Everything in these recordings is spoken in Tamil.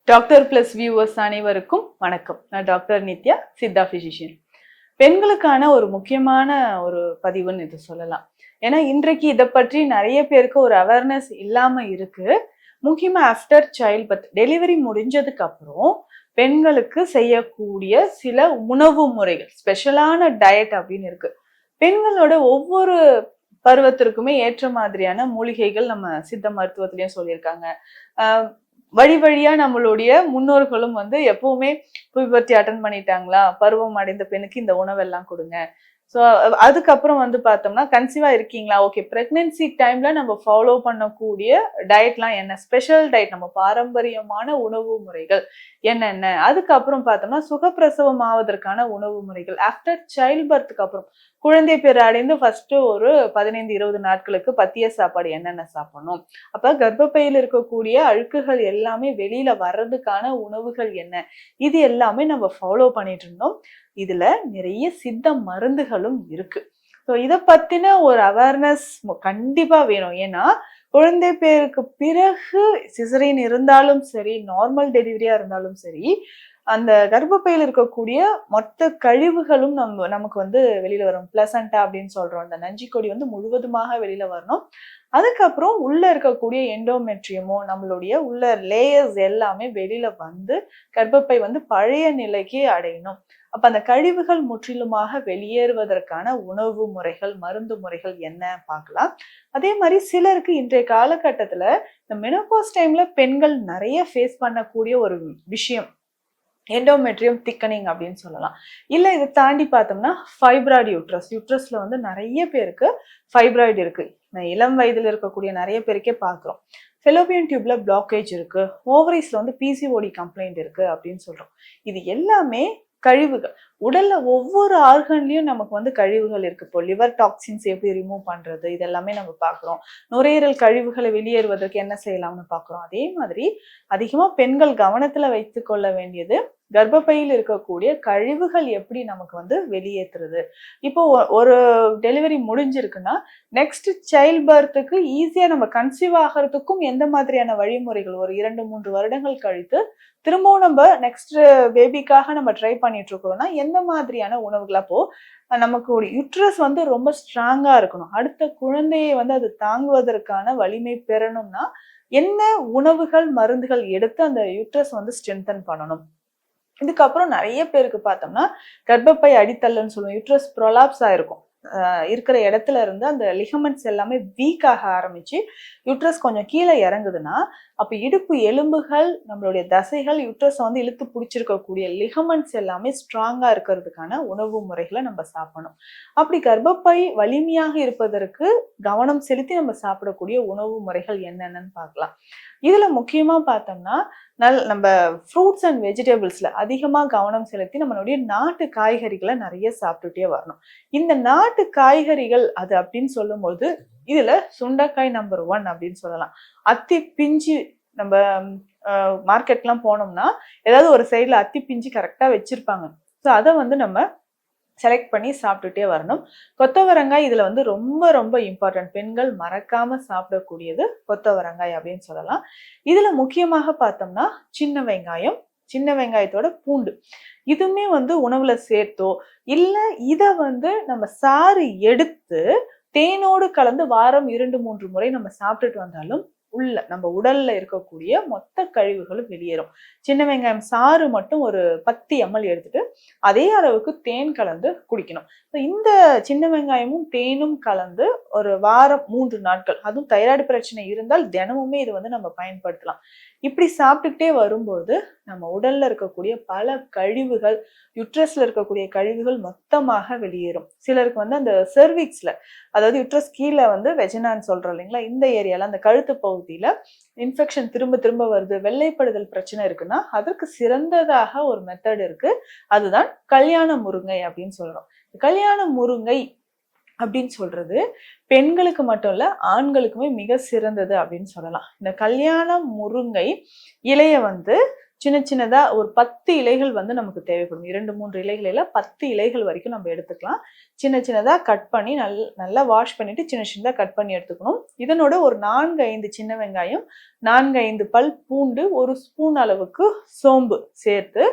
டாக்டர் பிளஸ் வியூவர்ஸ் அனைவருக்கும் வணக்கம். நான் டாக்டர் நித்யா, சித்தா பிசிஷியன். பெண்களுக்கான ஒரு முக்கியமான ஒரு பதிவுன்னு இது சொல்லலாம். ஏன்னா இன்றைக்கு இதை பற்றி நிறைய பேருக்கு ஒரு அவேர்னஸ் இல்லாம இருக்கு. முக்கியமா ஆஃப்டர் சைல்ட் பர்த், டெலிவரி முடிஞ்சதுக்கு அப்புறம் பெண்களுக்கு செய்யக்கூடிய சில உணவு முறைகள், ஸ்பெஷலான டயட் அப்படின்னு இருக்கு. பெண்களோட ஒவ்வொரு பருவத்திற்குமே ஏற்ற மாதிரியான மூலிகைகள் நம்ம சித்த மருத்துவத்திலயும் சொல்லியிருக்காங்க. வழி வழியா நம்மளுடைய முன்னோர்களும் எப்பவுமே புவிபர்த்தி அட்டன் பண்ணிட்டாங்களா, பருவம் அடைந்த பெண்ணுக்கு இந்த உணவெல்லாம் கொடுங்க. ஸோ அதுக்கப்புறம் பார்த்தோம்னா கன்சீவா இருக்கீங்களா, ஓகே, பிரெக்னன்சி டைம்ல நம்ம ஃபாலோ பண்ணக்கூடிய டயட்லாம் என்ன, ஸ்பெஷல் டயட், நம்ம பாரம்பரியமான உணவு முறைகள் என்னென்ன. அதுக்கப்புறம் பார்த்தோம்னா சுகப்பிரசவம் ஆவதற்கான உணவு முறைகள், ஆஃப்டர் சைல்ட் பர்த்துக்கு அப்புறம் குழந்தை பேர் அடைந்து ஃபர்ஸ்ட் ஒரு 15-20 நாட்களுக்கு பத்திய சாப்பாடு என்னென்ன சாப்பிடணும், அப்ப கர்ப்பப்பையில் இருக்கக்கூடிய அழுக்குகள் எல்லாமே வெளியில வர்றதுக்கான உணவுகள் என்ன, இது எல்லாமே நம்ம ஃபாலோ பண்ணிட்டு இருந்தோம். இதுல நிறைய சித்த மருந்துகளும் இருக்கு. ஸோ இதை பத்தின ஒரு அவேர்னஸ் கண்டிப்பா வேணும். ஏன்னா குழந்தை பேருக்கு பிறகு சிசரியன் இருந்தாலும் சரி, நார்மல் டெலிவரியா இருந்தாலும் சரி, அந்த கர்ப்பப்பையில் இருக்கக்கூடிய மொத்த கழிவுகளும் நமக்கு வெளியில வரும். பிளசண்டா அப்படின்னு சொல்றோம், அந்த நஞ்சிக்கொடி முழுவதுமாக வெளியில வரணும். அதுக்கப்புறம் உள்ள இருக்கக்கூடிய எண்டோமெட்ரியமோ, நம்மளுடைய உள்ள லேயர்ஸ் எல்லாமே வெளியில வந்து கர்ப்பப்பை பழைய நிலைக்கு அடையணும். அப்ப அந்த கழிவுகள் முற்றிலுமாக வெளியேறுவதற்கான உணவு முறைகள், மருந்து முறைகள் என்ன பார்க்கலாம். அதே மாதிரி சிலருக்கு இன்றைய காலகட்டத்துல இந்த மெனோபாஸ் டைம்ல பெண்கள் நிறைய ஃபேஸ் பண்ணக்கூடிய ஒரு விஷயம் எண்டோமெட்ரியம் திக்கனிங் அப்படின்னு சொல்லலாம். இல்ல இதை தாண்டி பார்த்தோம்னா ஃபைப்ராய்டு யூட்ரஸ்ல நிறைய பேருக்கு ஃபைப்ராய்டு இருக்கு. இளம் வயதுல இருக்கக்கூடிய நிறைய பேருக்கே பார்க்கிறோம். ஃபெலோபியன் டியூப்ல பிளாக்கேஜ் இருக்கு, ஓவரிஸ்ல பிசிஓடி கம்ப்ளைண்ட் இருக்கு அப்படின்னு சொல்றோம். இது எல்லாமே கழிவுகள். உடல்ல ஒவ்வொரு ஆர்கன்லயும் நமக்கு கழிவுகள் இருக்கு. இப்போ லிவர் டாக்ஸின்ஸ் எப்படி ரிமூவ் பண்றது, இதெல்லாமே நம்ம பாக்குறோம். நுரையீரல் கழிவுகளை வெளியேறுவதற்கு என்ன செய்யலாம்னு பாக்குறோம். அதே மாதிரி அதிகமா பெண்கள் கவனத்துல வைத்து கொள்ள வேண்டியது, கர்ப்பப்பையில் இருக்கக்கூடிய கழிவுகள் எப்படி நமக்கு வெளியேற்றுறது. இப்போ ஒரு டெலிவரி முடிஞ்சிருக்குன்னா நெக்ஸ்ட் சைல்ட் பர்த்துக்கு ஈஸியா நம்ம கன்சீவ் ஆகிறதுக்கும் எந்த மாதிரியான வழிமுறைகள், ஒரு 2-3 வருடங்கள் கழித்து திரும்பவும் நம்ம நெக்ஸ்ட் பேபிக்காக நம்ம ட்ரை பண்ணிட்டு இருக்கோம்னா எந்த மாதிரியான உணவுகள். அப்போ நமக்கு ஒரு யுட்ரஸ் ரொம்ப ஸ்ட்ராங்கா இருக்கணும். அடுத்த குழந்தையை அது தாங்குவதற்கான வலிமை பெறணும்னா என்ன உணவுகள், மருந்துகள் எடுத்து அந்த யுட்ரஸ் ஸ்ட்ரென்தன் பண்ணணும். இதுக்கப்புறம் நிறைய பேருக்கு பார்த்தோம்னா கர்ப்பப்பை அடித்தல்னு சொல்லுவோம். யுட்ரஸ் ப்ரொலாப்ஸ் ஆயிருக்கும். இருக்கிற இடத்துல இருந்து அந்த லிகமெண்ட்ஸ் எல்லாமே வீக் ஆக ஆரம்பிச்சு யுட்ரஸ் கொஞ்சம் கீழே இறங்குதுன்னா, அப்ப இடுப்பு எலும்புகள், நம்மளுடைய தசைகள், யுட்ரஸ் இழுத்து பிடிச்சிருக்கக்கூடிய லிகமெண்ட்ஸ் எல்லாமே ஸ்ட்ராங்கா இருக்கிறதுக்கான உணவு முறைகளை நம்ம சாப்பிடணும். அப்படி கர்ப்பப்பை வலிமையாக இருப்பதற்கு கவனம் செலுத்தி நம்ம சாப்பிடக்கூடிய உணவு முறைகள் என்னென்னு பார்க்கலாம். இதுல முக்கியமா பார்த்தோம்னா நம்ம ஃப்ரூட்ஸ் அண்ட் வெஜிடபிள்ஸ்ல அதிகமா கவனம் செலுத்தி நம்மளுடைய நாட்டு காய்கறிகளை நிறைய சாப்பிட்டுட்டே வரணும். இந்த நாட்டு காய்கறிகள் அது அப்படின்னு சொல்லும்போது இதுல சுண்டைக்காய் நம்பர் 1 அப்படின்னு சொல்லலாம். அத்தி பிஞ்சு நம்ம மார்க்கெட்லாம் போனோம்னா ஏதாவது ஒரு சைட்ல அத்தி பிஞ்சு கரெக்டா வச்சிருப்பாங்க. ஸோ அதை நம்ம செலக்ட் பண்ணி சாப்பிட்டுட்டே வரணும். கொத்தவரங்காய் இதுல ரொம்ப ரொம்ப இம்பார்ட்டன்ட். பெண்கள் மறக்காம சாப்பிடக்கூடியது கொத்தவரங்காய் அப்படின்னு சொல்லலாம். இதுல முக்கியமாக பார்த்தோம்னா சின்ன வெங்காயம், சின்ன வெங்காயத்தோட பூண்டு, இதுவுமே உணவுல சேர்த்தோ இல்ல இத நம்ம சாறு எடுத்து தேனோடு கலந்து வாரம் 2-3 முறை நம்ம சாப்பிட்டுட்டு வந்தாலும் நம்ம உடல்ல இருக்கக்கூடிய மொத்த கழிவுகளும் வெளியேறும். சின்ன வெங்காயம் சாறு மட்டும் ஒரு 10 ml எடுத்துட்டு அதே அளவுக்கு தேன் கலந்து குடிக்கணும். இந்த சின்ன வெங்காயமும் தேனும் கலந்து ஒரு வாரம் 3 நாட்கள், அதுவும் தைராய்டு பிரச்சனை இருந்தால் தினமுமே இது நம்ம பயன்படுத்தலாம். இப்படி சாப்பிட்டுட்டே வரும்போது நம்ம உடல்ல இருக்கக்கூடிய பல கழிவுகள், யுட்ரஸ்ல இருக்கக்கூடிய கழிவுகள் மொத்தமாக வெளியேறும். சிலருக்கு அந்த செர்விக்ஸ்ல, அதாவது யுட்ரஸ் கீழே வெஜினான்னு சொல்றோம் இல்லைங்களா, இந்த ஏரியால அந்த கழுத்து பகுதியில இன்ஃபெக்ஷன் திரும்ப திரும்ப வருது, வெள்ளைப்படுதல் பிரச்சனை இருக்குன்னா அதற்கு சிறந்ததாக ஒரு மெத்தட் இருக்கு. அதுதான் கல்யாண முருங்கை அப்படின்னு சொல்றோம். கல்யாண முருங்கை அப்படின்னு சொல்றது பெண்களுக்கு மட்டும் இல்ல, ஆண்களுக்குமே மிக சிறந்தது அப்படின்னு சொல்லலாம். இந்த கல்யாண முருங்கை இலைய சின்ன சின்னதா ஒரு 10 இலைகள் வந்து நமக்கு தேவைப்படும். 2-3 இலைகளில 10 இலைகள் வரைக்கும் நம்ம எடுத்துக்கலாம். சின்ன சின்னதா கட் பண்ணி நல்லா வாஷ் பண்ணிட்டு சின்ன சின்னதா கட் பண்ணி எடுத்துக்கணும். இதனோட ஒரு 4-5 சின்ன வெங்காயம், 4-5 பல் பூண்டு, 1 ஸ்பூன் அளவுக்கு சோம்பு சேர்த்து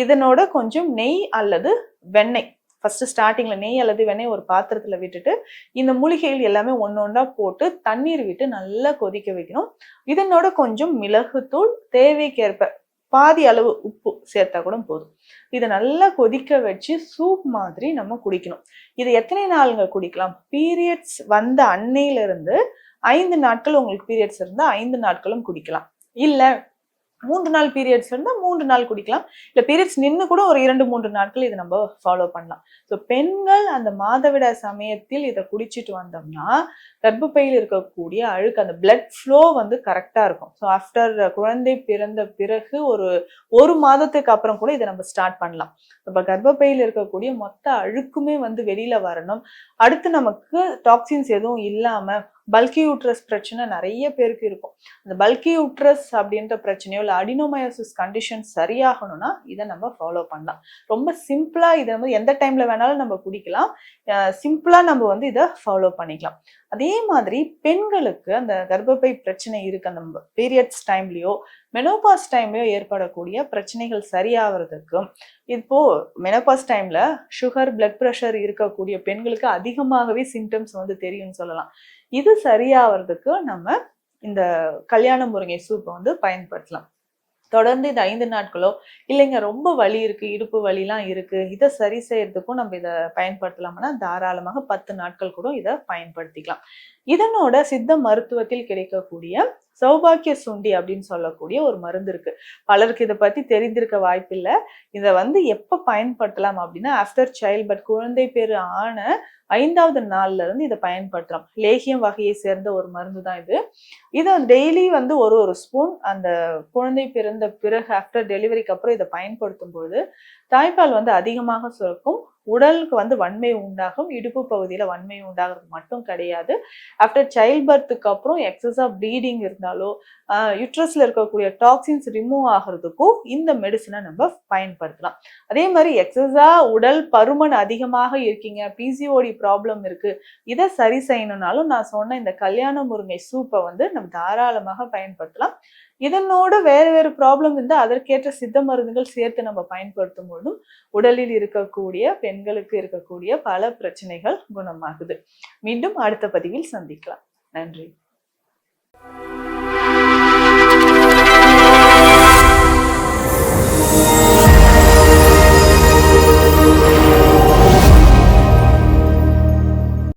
இதனோட கொஞ்சம் நெய் அல்லது வெண்ணெய், ஃபர்ஸ்ட் ஸ்டார்டிங்ல நெய் அல்லது வெண்ணெய் ஒரு பாத்திரத்துல விட்டுட்டு இந்த மூலிகைகள் எல்லாமே ஒன்னொன்னா போட்டு தண்ணீர் விட்டு நல்லா கொதிக்க வைக்கணும். இதனோட கொஞ்சம் மிளகுத்தூள், தேவைக்கேற்ப பாதி அளவு உப்பு சேர்த்தா கூட போதும். இதை நல்லா கொதிக்க வச்சு சூப் மாதிரி நம்ம குடிக்கணும். இது எத்தனை நாளுங்க குடிக்கலாம்? பீரியட்ஸ் வந்த அன்னையில இருந்து 5 நாட்கள் உங்களுக்கு பீரியட்ஸ் இருந்தா 5 நாட்களும் குடிக்கலாம். இல்ல 3 நாள் பீரியட்ஸ் இருந்தா 3 நாள் குடிக்கலாம். இல்ல பீரியட்ஸ் நின்று கூட ஒரு 2-3 நாட்கள் இதை நம்ம ஃபாலோ பண்ணலாம். ஸோ பெண்கள் அந்த மாதவிட சமயத்தில் இதை குடிச்சிட்டு வந்தோம்னா கர்ப்பப்பையில் இருக்கக்கூடிய அழுக்கு, அந்த பிளட் ஃப்ளோ வந்து கரெக்டா இருக்கும். ஸோ ஆஃப்டர் குழந்தை பிறந்த பிறகு ஒரு மாதத்துக்கு அப்புறம் கூட இதை நம்ம ஸ்டார்ட் பண்ணலாம். இப்ப கர்ப்பப்பையில் இருக்கக்கூடிய மொத்த அழுக்குமே வந்து வெளியில வரணும். அடுத்து நமக்கு டாக்ஸின்ஸ் எதுவும் இல்லாம பல்கி யூட்ரஸ் பிரச்சனை நிறைய பேருக்கு இருக்கும். அந்த பல்கி யூட்ரஸ் அப்படின்ற பிரச்சனையோ இல்லை அடினோமயோசிஸ் கண்டிஷன் சரியாகணும்னா இதை நம்ம ஃபாலோ பண்ணலாம். ரொம்ப சிம்பிளா இதை வந்து எந்த டைம்ல வேணாலும் நம்ம குடிக்கலாம். சிம்பிளா நம்ம வந்து இதை ஃபாலோ பண்ணிக்கலாம். அதே மாதிரி பெண்களுக்கு அந்த கர்ப்பப்பை பிரச்சனை இருக்கு, அந்த பீரியட்ஸ் டைம்லயோ மெனோபாஸ் டைம்லயோ ஏற்படக்கூடிய பிரச்சனைகள் சரியாகிறதுக்கும், இப்போ மெனோபாஸ் டைம்ல சுகர், பிளட் பிரஷர் இருக்கக்கூடிய பெண்களுக்கு அதிகமாகவே சிம்டம்ஸ் வந்து தெரியும்னு சொல்லலாம். இது சரியாகிறதுக்கு நம்ம இந்த கல்யாண முருங்கை சூப்பை வந்து பயன்படுத்தலாம். தொடர்ந்து இந்த 5 நாட்களோ இல்லைங்க ரொம்ப வலி இருக்கு, இடுப்பு வலிலாம் இருக்கு, இதை சரி செய்யறதுக்கும் நம்ம இதை பயன்படுத்தலாம்னா தாராளமாக 10 நாட்கள் கூட இதை பயன்படுத்திக்கலாம். இதனோட சித்த மருத்துவத்தில் கிடைக்கக்கூடிய சௌபாக்கிய சுண்டி அப்படின்னு சொல்லக்கூடிய ஒரு மருந்து இருக்கு. பலருக்கு இதை பத்தி தெரிந்திருக்க வாய்ப்பில்லை. இதை வந்து எப்ப பயன்படுத்தலாம் அப்படின்னா ஆஃப்டர் சைல்ட் பட் குழந்தை பேரு ஆன 5வது நாள்ல இருந்து இதை பயன்படுத்தலாம். லேகியம் வகையை சேர்ந்த ஒரு மருந்து தான் இது. இதை டெய்லி வந்து ஒரு ஸ்பூன் அந்த குழந்தை பிறந்த பிறகு ஆஃப்டர் டெலிவரிக்கு அப்புறம் இதை பயன்படுத்தும் பொழுது தாய்ப்பால் வந்து அதிகமாக சுரக்கும், உடலுக்கு வந்து வன்மை உண்டாகும். இடுப்பு பகுதியில வன்மை உண்டாகிறது மட்டும் கிடையாது, ஆஃப்டர் சைல்ட் பர்த்துக்கு அப்புறம் எக்ஸஸா ப்ளீடிங் இருந்தாலோ யூட்ரஸ்ல இருக்கக்கூடிய டாக்ஸின்ஸ் ரிமூவ் ஆகிறதுக்கும் இந்த மெடிசனை நம்ம பயன்படுத்தலாம். அதே மாதிரி எக்ஸஸா உடல் பருமன் அதிகமாக இருக்கீங்க, பிசிஓடி ப்ராப்ளம் இருக்கு, இதை சரி செய்யணும்னாலும் நான் சொன்ன இந்த கல்யாண முருங்கை சூப்பை வந்து நம்ம தாராளமாக பயன்படுத்தலாம். இதனோட வேறு ப்ராப்ளம் இருந்தால் அதற்கேற்ற சித்த மருந்துகள் சேர்த்து நம்ம பயன்படுத்தும் பொழுதும் உடலில் இருக்கக்கூடிய பெண்களுக்கு இருக்கக்கூடிய பல பிரச்சனைகள் குணமாகுது. மீண்டும் அடுத்த பதிவில் சந்திக்கலாம். நன்றி.